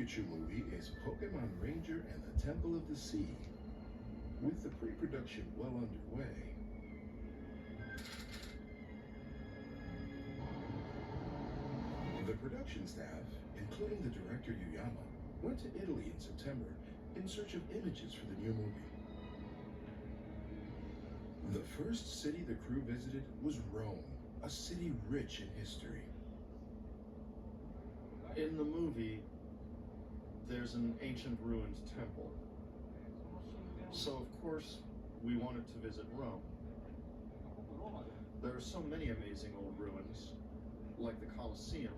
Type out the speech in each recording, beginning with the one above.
Pikachu movie is Pokemon Ranger and the Temple of the Sea. With the pre-production well underway, the production staff, including the director Yuyama, went to Italy in September in search of images for the new movie. The first city the crew visited was Rome, a city rich in history. In the movie, there's an ancient ruined temple. So of course, we wanted to visit Rome. There are so many amazing old ruins, like the Colosseum.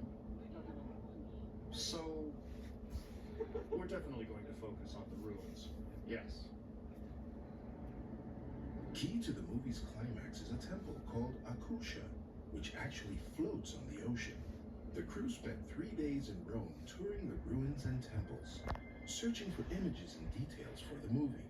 So, we're definitely going to focus on the ruins, yes. Key to the movie's climax is a temple called Akusha, which actually floats on the ocean. The crew spent 3 days in Rome touring the ruins and temples, searching for images and details for the movie.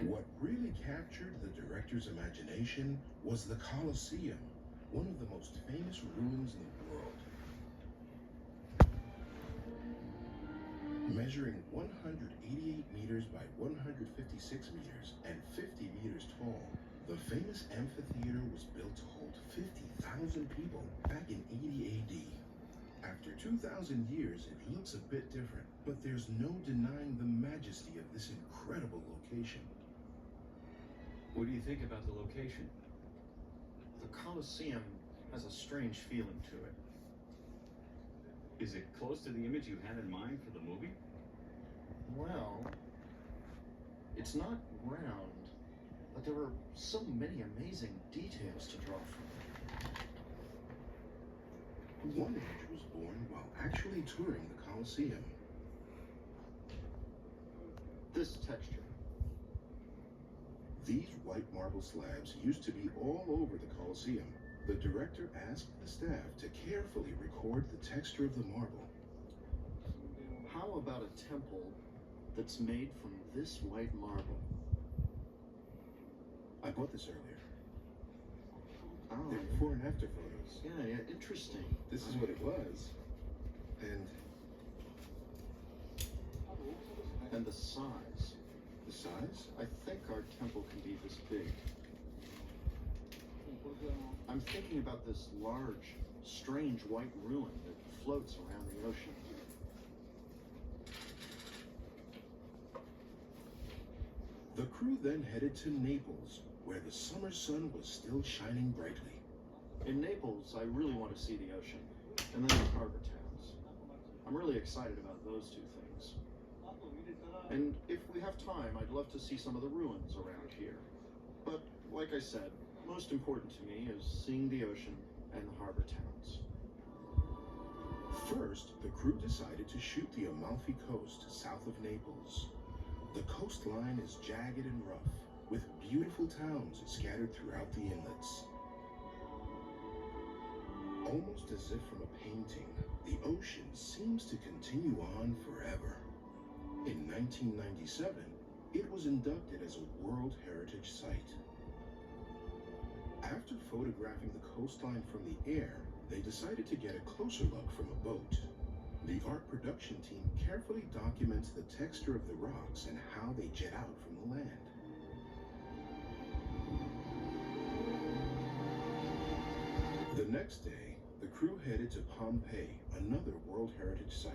What really captured the director's imagination was the Colosseum, one of the most famous ruins in the world. Measuring 188 meters by 156 meters and 50 meters tall, the famous amphitheater was built to hold 50,000 people back in 80 AD. After 2,000 years, it looks a bit different, but there's no denying the majesty of this incredible location. What do you think about the location? The Colosseum has a strange feeling to it. Is it close to the image you had in mind for the movie? Well, it's not round, but there are so many amazing details to draw from. One image was born while actually touring the Colosseum. This texture. These white marble slabs used to be all over the Colosseum. The director asked the staff to carefully record the texture of the marble. How about a temple that's made from this white marble? I bought this earlier. Oh, They're before and after photos. yeah, interesting. This is what it was. And the size. The size? I think our temple can be this big. I'm thinking about this large, strange white ruin that floats around the ocean. The crew then headed to Naples, where the summer sun was still shining brightly. In Naples, I really want to see the ocean, and then the harbor towns. I'm really excited about those two things. And if we have time, I'd love to see some of the ruins around here. But, like I said, most important to me is seeing the ocean and the harbor towns. First, the crew decided to shoot the Amalfi Coast south of Naples. The coastline is jagged and rough, with beautiful towns scattered throughout the inlets. Almost as if from a painting, the ocean seems to continue on forever. In 1997, it was inducted as a World Heritage Site. After photographing the coastline from the air, they decided to get a closer look from a boat. The art production team carefully documents the texture of the rocks and how they jet out from the land. The next day, the crew headed to Pompeii, another World Heritage Site.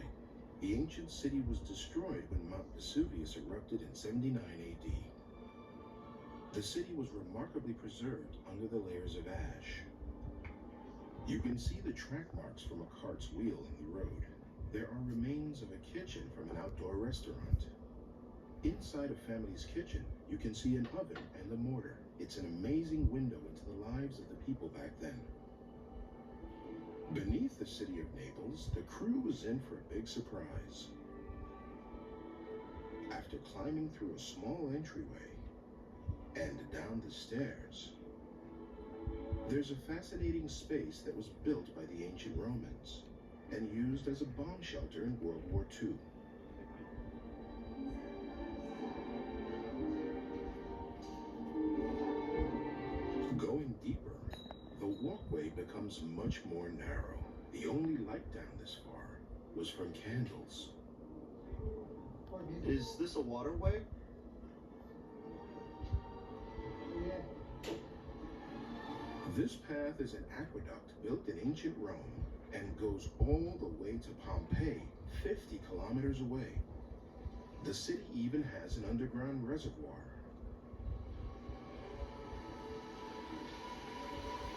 The ancient city was destroyed when Mount Vesuvius erupted in 79 AD. The city was remarkably preserved under the layers of ash. You can see the track marks from a cart's wheel in the road. There are remains of a kitchen from an outdoor restaurant. Inside a family's kitchen, you can see an oven and a mortar. It's an amazing window into the lives of the people back then. Beneath the city of Naples, the crew was in for a big surprise. After climbing through a small entryway and down the stairs, there's a fascinating space that was built by the ancient Romans and used as a bomb shelter in World War II. Going deeper, the walkway becomes much more narrow. The only light down this far was from candles. Is this a waterway? This path is an aqueduct built in ancient Rome and goes all the way to Pompeii, 50 kilometers away. The city even has an underground reservoir.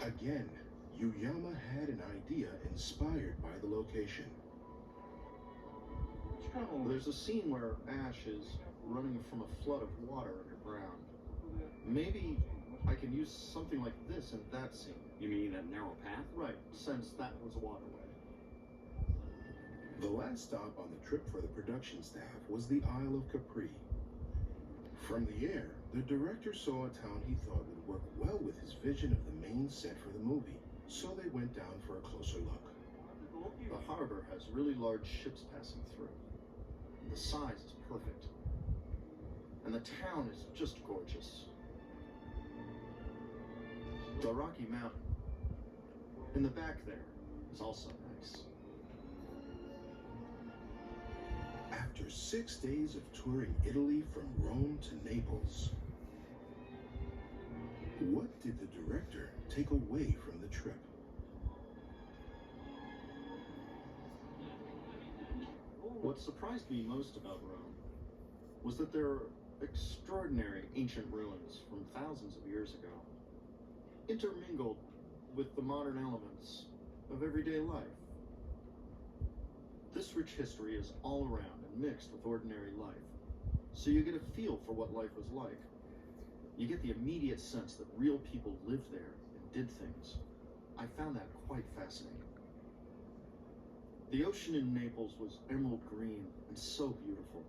Again, Yuyama had an idea inspired by the location. There's a scene where Ash is running from a flood of water underground. Maybe I can use something like this in that scene. You mean that narrow path? Right, since that was a waterway. The last stop on the trip for the production staff was the Isle of Capri. From the air, the director saw a town he thought would work well with his vision of the main set for the movie, so they went down for a closer look. The harbor has really large ships passing through. The size is perfect. And the town is just gorgeous. The Rocky Mountain in the back there is also nice. After 6 days of touring Italy from Rome to Naples, what did the director take away from the trip? What surprised me most about Rome was that there are extraordinary ancient ruins from thousands of years ago, intermingled with the modern elements of everyday life. This rich history is all around and mixed with ordinary life, so you get a feel for what life was like. You get the immediate sense that real people lived there and did things. I found that quite fascinating. The ocean in Naples was emerald green and so beautiful.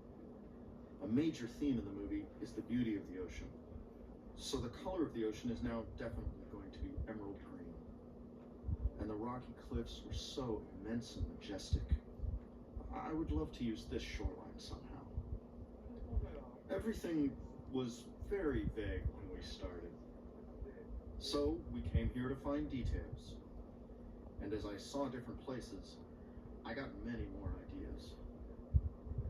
A major theme in the movie is the beauty of the ocean. So the color of the ocean is now definitely going to be emerald green. And the rocky cliffs were so immense and majestic. I would love to use this shoreline somehow. Everything was very vague when we started. So we came here to find details. And as I saw different places, I got many more ideas.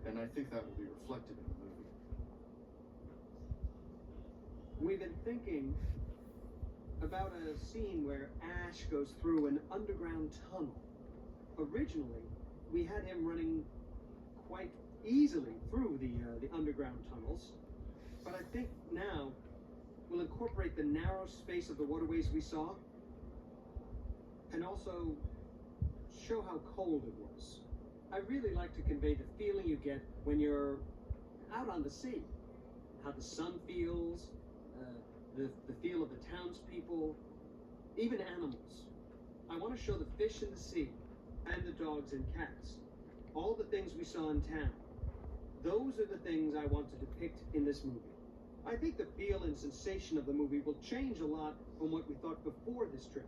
And I think that will be reflected in the movie. We've been thinking about a scene where Ash goes through an underground tunnel. Originally, we had him running quite easily through the underground tunnels, but I think now we'll incorporate the narrow space of the waterways we saw, and also show how cold it was. I really like to convey the feeling you get when you're out on the sea, how the sun feels, the feel of the townspeople, even animals. I want to show the fish in the sea, and the dogs and cats, all the things we saw in town. Those are the things I want to depict in this movie. I think the feel and sensation of the movie will change a lot from what we thought before this trip.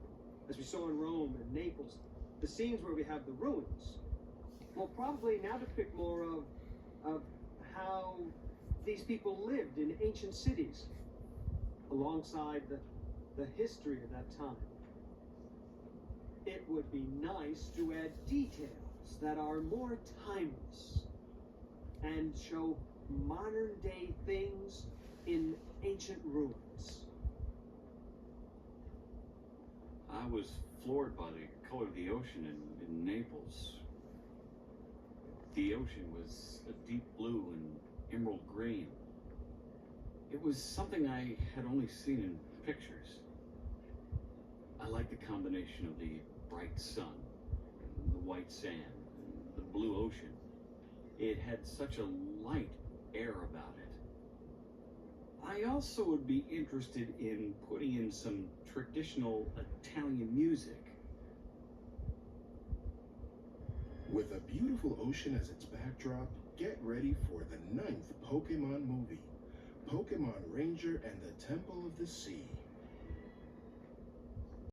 As we saw in Rome and Naples, the scenes where we have the ruins will probably now depict more of how these people lived in ancient cities, alongside the history of that time. It would be nice to add details that are more timeless and show modern day things in ancient ruins. I was floored by the color of the ocean in Naples. The ocean was a deep blue and emerald green. It was something I had only seen in pictures. I like the combination of the bright sun, the white sand, and the blue ocean. It had such a light air about it. I also would be interested in putting in some traditional Italian music. With a beautiful ocean as its backdrop, get ready for the 9th Pokémon movie, Pokémon Ranger and the Temple of the Sea.